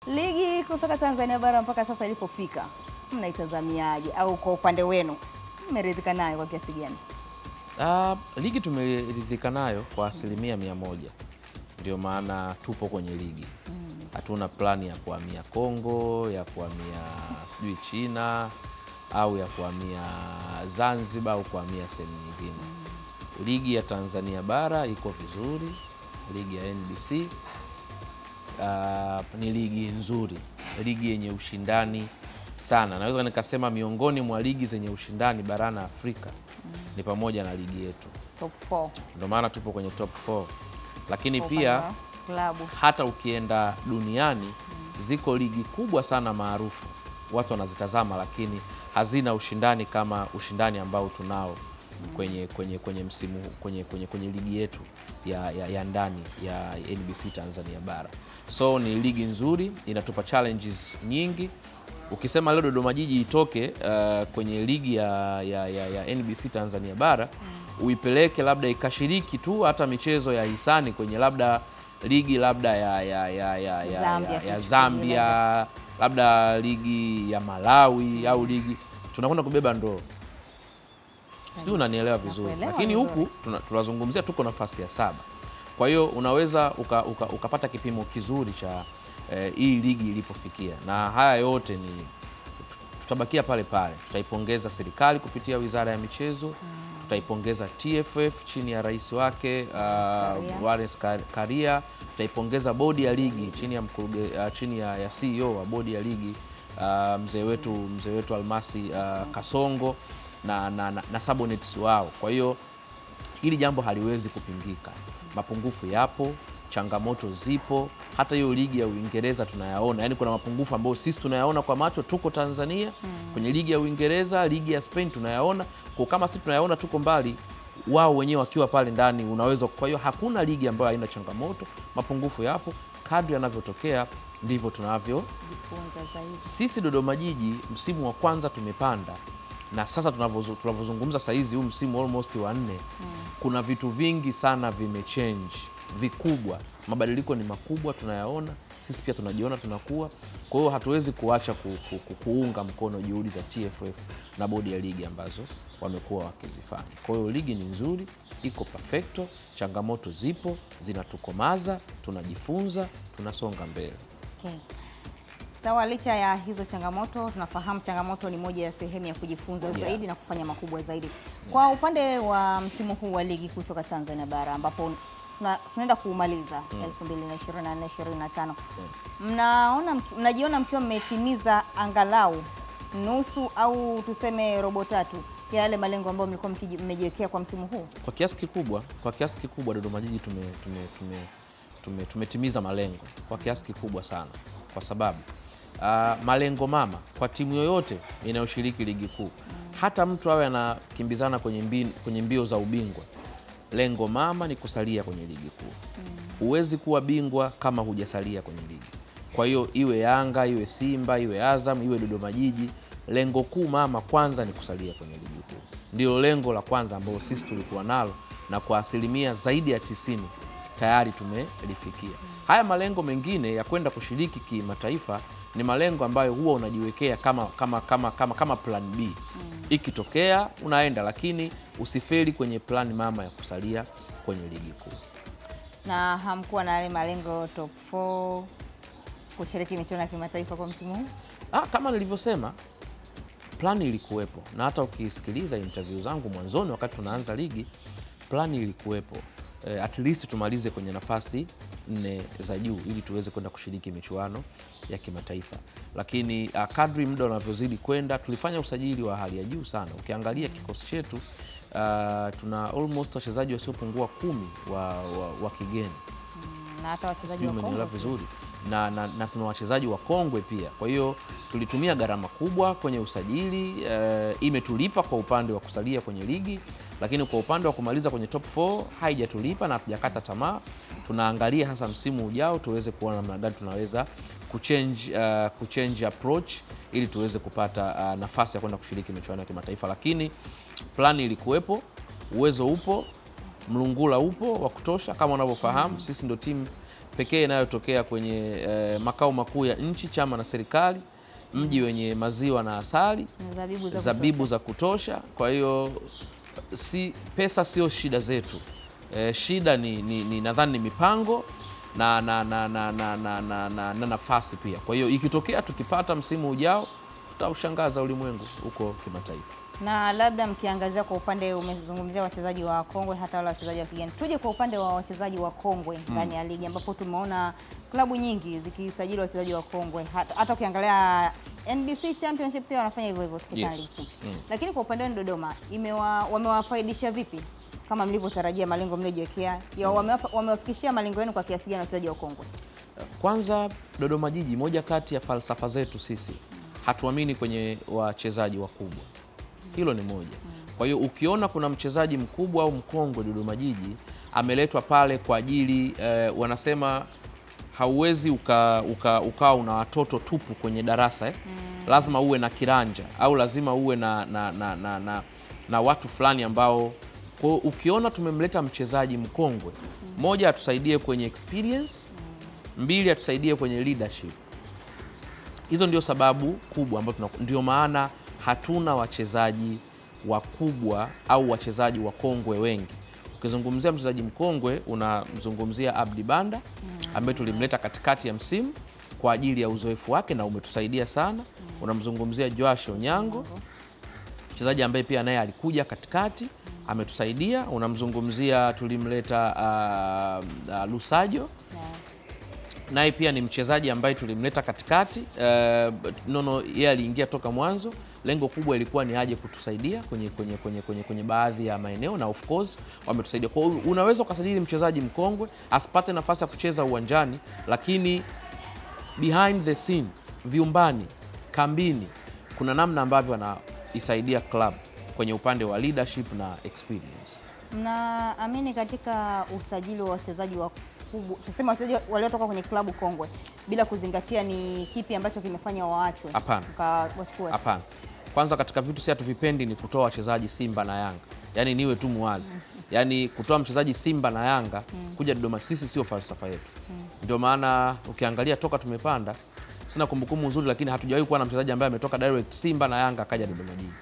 Ligi kusoka Tanzania bara mpaka sasa ilipofika, mnaitazamiaje au kwa upande wenu mmeridhika nayo kwa kiasi gani? Ligi tumeridhika nayo kwa 100%. Ndio maana tupo kwenye ligi. Hatuna plani ya kuhamia Kongo, ya kuhamia sijui China au ya kuhamia Zanzibar au kuhamia sehemu nyingine. Ligi ya Tanzania bara iko vizuri. Ligi ya NBC ni ligi nzuri, ligi yenye ushindani sana. Naweza nikasema miongoni mwa ligi zenye ushindani barani Afrika ni pamoja na ligi yetu Top 4. Ndio maana tupo kwenye top 4. Lakini pia klabu, hata ukienda duniani ziko ligi kubwa sana maarufu watu wanazitazama, lakini hazina ushindani kama ushindani ambao tunao kwenye msimu kwenye ligi yetu ya ndani ya NBC Tanzania bara. So ni ligi nzuri, inatupa challenges nyingi. Ukisema leo Dodoma Jiji itoke kwenye ligi ya NBC Tanzania bara, uipeleke labda ikashiriki tu hata michezo ya hisani kwenye labda ligi labda ya Zambia, labda ligi ya Malawi au ligi, tunakwenda kubeba ndoo. Sio, unanielewa vizuri. Lakini huku tunazungumzia tuko nafasi ya 7. Kwa hiyo unaweza ukapata kipimo kizuri cha hii ligi ilipofikia. Na haya yote ni tutabakia pale pale. Tutaipongeza serikali kupitia Wizara ya Michezo, tutaipongeza TFF chini ya rais wake Wallace Karia, tutaipongeza bodi ya ligi chini ya CEO wa bodi ya ligi mzee wetu Almasi Kasongo na subordinates wao. Kwa hiyo hili jambo haliwezi kupingika. Mapungufu yapo, changamoto zipo. Hata hiyo ligi ya Uingereza tunayaona. Yaani kuna mapungufu ambayo sisi tunayaona kwa macho tuko Tanzania. Kwenye ligi ya Uingereza, ligi ya Spain tunayaona. Kwa kama sisi tunayaona tuko mbali, wao wenyewe wakiwa pale ndani unaweza. Kwa hiyo hakuna ligi ambayo haina changamoto. Mapungufu yapo, kadri yanavyotokea ndivyo tunavyojifunza zaidi. Sisi Dodoma Jiji msimu wa kwanza tumepanda. Na sasa tunavyozungumza saa hizi huu msimu almost wa 4, kuna vitu vingi sana vimechange, vikubwa. Mabadiliko ni makubwa tunayaona, sisi pia tunajiona tunakuwa. Kwa hiyo hatuwezi kuacha kuunga mkono juhudi za TFF na bodi ya ligi ambazo wamekuwa wakizifanya. Kwa hiyo ligi ni nzuri, iko perfecto, changamoto zipo, zinatukomaza, tunajifunza, tunasonga mbele. Okay. Sawa, licha ya hizo changamoto, tunafahamu changamoto ni moja ya sehemu ya kujifunza zaidi na kufanya makubwa zaidi. Kwa upande wa msimu huu wa ligi kusoka Tanzania bara ambapo tunaenda kuumaliza 2024-2025. Mnajiona mkiwa mmetimiza angalau nusu au tuseme robo tatu ya yale malengo ambayo mlikuwa mmejiwekea kwa msimu huu? Kwa kiasi kikubwa Dodoma Jiji tumetimiza malengo kwa kiasi kikubwa sana, kwa sababu malengo mama kwa timu yoyote inayoshiriki ligi kuu, hata mtu awe anakimbizana kwenye mbio za ubingwa, lengo mama ni kusalia kwenye ligi kuu. Huwezi kuwa bingwa kama hujasalia kwenye ligi. Kwa hiyo iwe Yanga, iwe Simba, iwe Azam, iwe Dodoma Jiji, lengo kuu mama kwanza ni kusalia kwenye ligi kuu. Ndio lengo la kwanza ambalo sisi tulikuwa nalo, na kwa asilimia zaidi ya 90 tayari tumelifikia. Haya malengo mengine ya kwenda kushiriki kimataifa ni malengo ambayo huwa unajiwekea kama plan B. Ikitokea unaenda, lakini usifeli kwenye plan mama ya kusalia kwenye ligi kuu. Na hamkuwa na yale malengo top 4 kushiriki michuano ya kimataifa kwa msimu huu? Kama nilivyosema, plan ilikuwepo, na hata ukisikiliza interview zangu mwanzoni wakati tunaanza ligi, plan ilikuwepo. At least tumalize kwenye nafasi 4 za juu ili tuweze kwenda kushiriki michuano ya kimataifa. Lakini kadri muda unavyozidi kwenda, tulifanya usajili wa hali ya juu sana. Ukiangalia kikosi chetu, tuna almost wachezaji wasiopungua 10 wa kigeni. Na hata wachezaji wa Kongo vizuri. Na tuna wachezaji wa kongwe pia. Kwa hiyo tulitumia gharama kubwa kwenye usajili, imetulipa kwa upande wa kusalia kwenye ligi, lakini kwa upande wa kumaliza kwenye top 4 haijatulipa, na hatujakata tamaa. Tunaangalia hasa msimu ujao tuweze kuona namna gani tunaweza kuchange approach ili tuweze kupata nafasi ya kwenda kushiriki michuano ya kimataifa. Lakini plani ilikuwepo, uwezo upo, mlungula upo wa kutosha. Kama unavyofahamu, sisi ndio timu pekee inayotokea kwenye makao makuu ya nchi, chama na serikali, mji wenye maziwa na asali, zabibu za kutosha. Kwa hiyo pesa sio shida zetu. Shida ni nadhani ni mipango na nafasi pia. Kwa hiyo ikitokea tukipata msimu ujao, tutaushangaza ulimwengu huko kimataifa. Na labda mkiangazia kwa upande, umezungumzia wachezaji wa kongwe hata wale wachezaji wa kigeni, tuje kwa upande wa wachezaji wa kongwe ndani ya ligi, ambapo tumeona klabu nyingi zikisajili wachezaji wa kongwe. Hata ukiangalia NBC Championship pia wanafanya hivyo hivyo, lakini kwa upande wa Dodoma wamewafaidisha vipi kama mlivyotarajia, malengo mliojiwekea? Wamewafikishia malengo yenu kwa kiasi gani wachezaji wa kongwe? Kwanza, Dodoma Jiji, moja kati ya falsafa zetu sisi, hatuamini kwenye wachezaji wakubwa. Hilo ni moja. Kwa hiyo ukiona kuna mchezaji mkubwa au mkongwe Dodoma Jiji ameletwa pale kwa ajili wanasema hauwezi ukawa una watoto tupu kwenye darasa lazima uwe na kiranja au lazima uwe na watu fulani ambao, kwa ukiona tumemleta mchezaji mkongwe, moja atusaidie kwenye experience, mbili atusaidie kwenye leadership. Hizo ndio sababu kubwa ambazo ndio maana hatuna wachezaji wakubwa au wachezaji wakongwe wengi. Ukizungumzia mchezaji mkongwe unamzungumzia Abdi Banda ambaye tulimleta katikati ya msimu kwa ajili ya uzoefu wake na umetusaidia sana. Unamzungumzia Joash Onyango, mchezaji ambaye pia naye alikuja katikati, ametusaidia. Unamzungumzia tulimleta Lusajo, naye pia ni mchezaji ambaye tulimleta katikati. Yeye aliingia toka mwanzo. Lengo kubwa ilikuwa ni aje kutusaidia kwenye baadhi ya maeneo, na of course wametusaidia. Kwa hiyo unaweza ukasajili mchezaji mkongwe asipate nafasi ya kucheza uwanjani, lakini behind the scene, vyumbani, kambini, kuna namna ambavyo wanaisaidia club kwenye upande wa leadership na experience. Naamini katika usajili wa wachezaji wakubwa, tuseme wachezaji waliotoka kwenye klabu kongwe, bila kuzingatia ni kipi ambacho kimefanya waachwe? Hapana. Kwanza, katika vitu si hatuvipendi ni kutoa wachezaji Simba na Yanga. Yaani niwe tu muwazi. Yaani kutoa mchezaji Simba na Yanga kuja Dodoma, sisi sio falsafa yetu. Ndio maana ukiangalia toka tumepanda, sina kumbukumbu nzuri, lakini hatujawahi kuwa na mchezaji ambaye ametoka direct Simba na Yanga akaja Dodoma Jiji.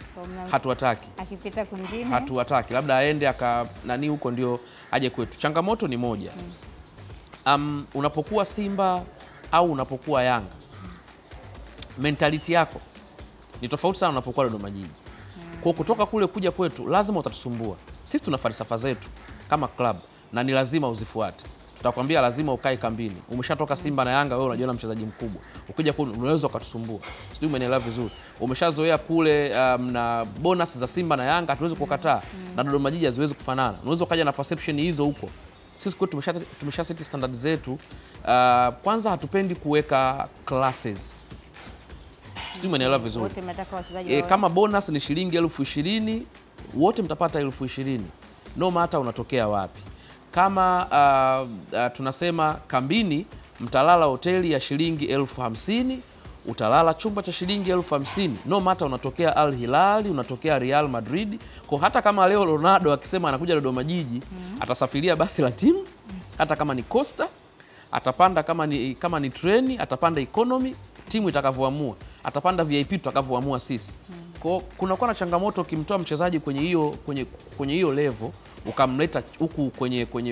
Hatuwataki. Akipita kwingine hatuwataki, labda aende huko ndio aje kwetu. Changamoto ni moja. Unapokuwa Simba au unapokuwa Yanga, mentality yako ni tofauti sana unapokuwa Dodoma Jiji. Kwa kutoka kule kuja kwetu lazima utatusumbua. Sisi tuna falsafa zetu kama club na ni lazima uzifuate. Tutakwambia lazima ukae kambini. Umeshatoka Simba na Yanga, wewe unajiona mchezaji mkubwa. Ukija kule unaweza ukatusumbua. Sijui umeelewa vizuri. Umeshazoea kule na bonus za Simba na Yanga, hatuwezi kukataa. Na Dodoma Jiji haziwezi kufanana. Unaweza ukaja na perception hizo huko. Sisi kwetu tumesha set standard zetu. Kwanza hatupendi kuweka classes. Sijui umeelewa vizuri. Kama bonus ni shilingi 20,000, wote mtapata 20,000. No matter unatokea wapi. Kama tunasema kambini mtalala hoteli ya shilingi 50,000, utalala chumba cha shilingi 50,000. No matter unatokea Al Hilal, unatokea Real Madrid. Kwa hata kama leo Ronaldo akisema anakuja Dodoma Jiji, atasafiria basi la timu, hata kama ni Costa, atapanda kama ni treni, atapanda economy, timu itakavyoamua. Atapanda VIP tutakavyoamua sisi. Kwa kunakuwa na changamoto ukimtoa mchezaji kwenye hiyo level ukamleta huku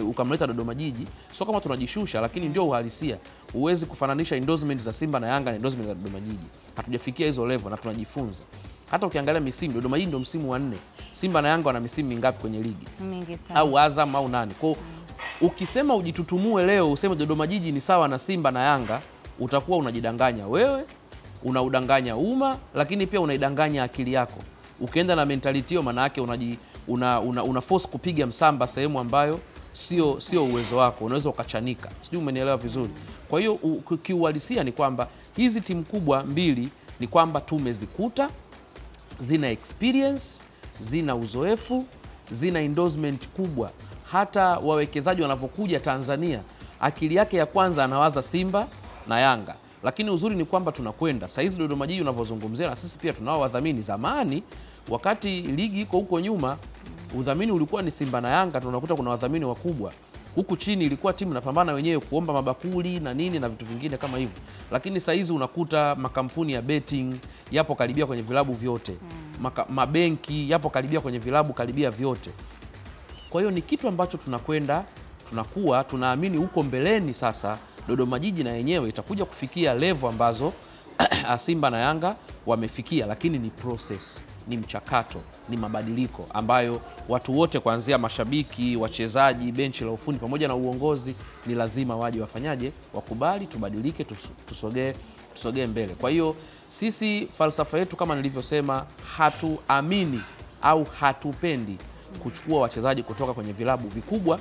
ukamleta Dodoma Jiji. Sio kama tunajishusha, lakini ndio uhalisia. Huwezi kufananisha endorsement za Simba na Yanga na endorsement za Dodoma Jiji. Hatujafikia hizo level na tunajifunza. Hata ukiangalia misimu, Dodoma Jiji ndio msimu wa 4. Simba na Yanga wana misimu mingapi kwenye ligi? Mingi sana. Au Azam au nani. Kwa ukisema ujitutumue leo useme Dodoma Jiji ni sawa na Simba na Yanga, utakuwa unajidanganya wewe, unaudanganya umma, lakini pia unaidanganya akili yako. Ukienda na mentality hiyo, maana yake una force kupiga msamba sehemu ambayo sio uwezo wako, unaweza ukachanika. Sijui umenielewa vizuri. Kwa hiyo kiuhalisia ni kwamba hizi timu kubwa mbili ni kwamba tumezikuta, zina experience, zina uzoefu, zina endorsement kubwa. Hata wawekezaji wanapokuja Tanzania, akili yake ya kwanza anawaza Simba na Yanga. Lakini uzuri ni kwamba tunakwenda. Sasa hizi Dodoma Jiji unavyozungumzia, na sisi pia tunao wadhamini. Zamani wakati ligi iko huko nyuma, udhamini ulikuwa ni Simba na Yanga, tunakuta kuna wadhamini wakubwa. Huku chini ilikuwa timu inapambana wenyewe kuomba mabakuli na nini na vitu vingine kama hivyo, lakini saa hizi unakuta makampuni ya betting yapo karibia kwenye vilabu vyote, mabenki yapo karibia kwenye vilabu karibia vyote. Kwa hiyo ni kitu ambacho tunaamini huko mbeleni sasa Dodoma Jiji na yenyewe itakuja kufikia level ambazo Simba na Yanga wamefikia, lakini ni process, ni mchakato, ni mabadiliko ambayo watu wote kuanzia mashabiki, wachezaji, benchi la ufundi pamoja na uongozi ni lazima waje wafanyaje, wakubali, tubadilike, tusogee mbele. Kwa hiyo sisi falsafa yetu kama nilivyosema, hatuamini au hatupendi kuchukua wachezaji kutoka kwenye vilabu vikubwa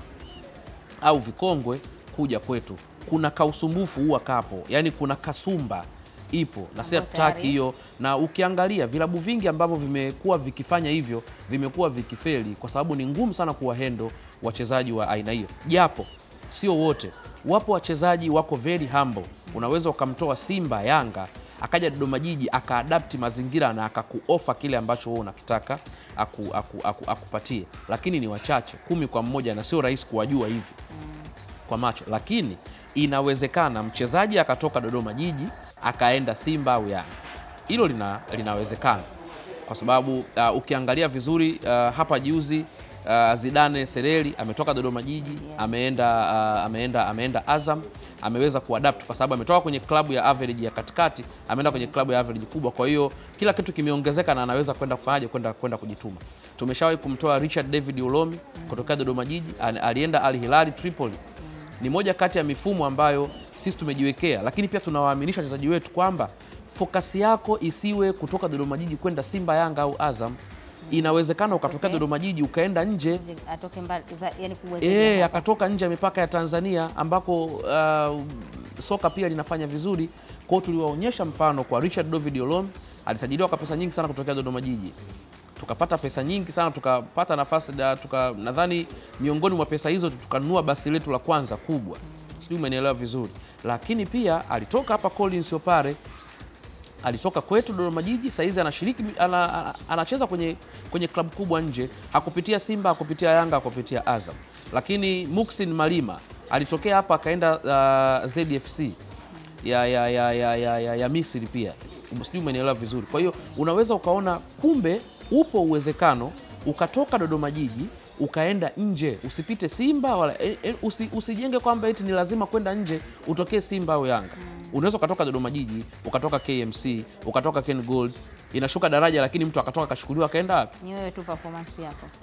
au vikongwe kuja kwetu. Kuna kausumbufu huwa kapo, yani kuna kasumba ipo na si hatutaki hiyo. Na ukiangalia vilabu vingi ambavyo vimekuwa vikifanya hivyo vimekuwa vikifeli, kwa sababu ni ngumu sana kuwahendo wachezaji wa aina hiyo, japo sio wote. Wapo wachezaji wako very humble, unaweza ukamtoa Simba, Yanga akaja Dodoma Jiji akaadapti mazingira na akakuofa kile ambacho wewe unakitaka akupatie, lakini ni wachache, 10 kwa mmoja, na sio rahisi kuwajua hivi kwa macho. Lakini inawezekana mchezaji akatoka Dodoma Jiji akaenda Simba au Yanga. Hilo linawezekana kwa sababu ukiangalia vizuri hapa juzi Zidane Sereli ametoka Dodoma Jiji, ameenda Azam, ameweza kuadapt kwa sababu ametoka kwenye klabu ya average ya katikati ameenda kwenye klabu ya average kubwa. Kwa hiyo kila kitu kimeongezeka na anaweza kwenda kujituma. Tumeshawahi kumtoa Richard David Ulomi kutoka Dodoma Jiji, alienda Al Hilal Tripoli. Ni moja kati ya mifumo ambayo sisi tumejiwekea, lakini pia tunawaaminisha wachezaji wetu kwamba fokasi yako isiwe kutoka Dodoma Jiji kwenda Simba, Yanga au Azam. Inawezekana ukatoka Dodoma Jiji ukaenda nje, atoke mbali, yani akatoka nje ya mipaka ya Tanzania ambako soka pia linafanya vizuri. Kwa hiyo tuliwaonyesha mfano kwa Richard David Olom, alisajiliwa kwa pesa nyingi sana kutokea Dodoma Jiji. Tukapata pesa nyingi sana, tukapata nafasi nadhani miongoni mwa pesa hizo tukanunua basi letu la kwanza kubwa. Sijui umenielewa vizuri. Lakini pia alitoka hapa Collins Opare, alitoka kwetu Dodoma Jiji, sasa hizi anashiriki anacheza kwenye klabu kubwa nje, hakupitia Simba, hakupitia Yanga, hakupitia Azam. Lakini Muhsin Malima alitokea hapa akaenda ZFC ya Misri pia. Sijui umenielewa vizuri. Kwa hiyo unaweza ukaona kumbe upo uwezekano ukatoka Dodoma Jiji ukaenda nje, usipite Simba wala usijenge kwamba eti ni lazima kwenda nje utokee Simba au Yanga. Unaweza ukatoka Dodoma Jiji, ukatoka KMC, ukatoka Ken Gold, inashuka daraja, lakini mtu akatoka akachukuliwa akaenda wapi? Ni wewe tu performance yako.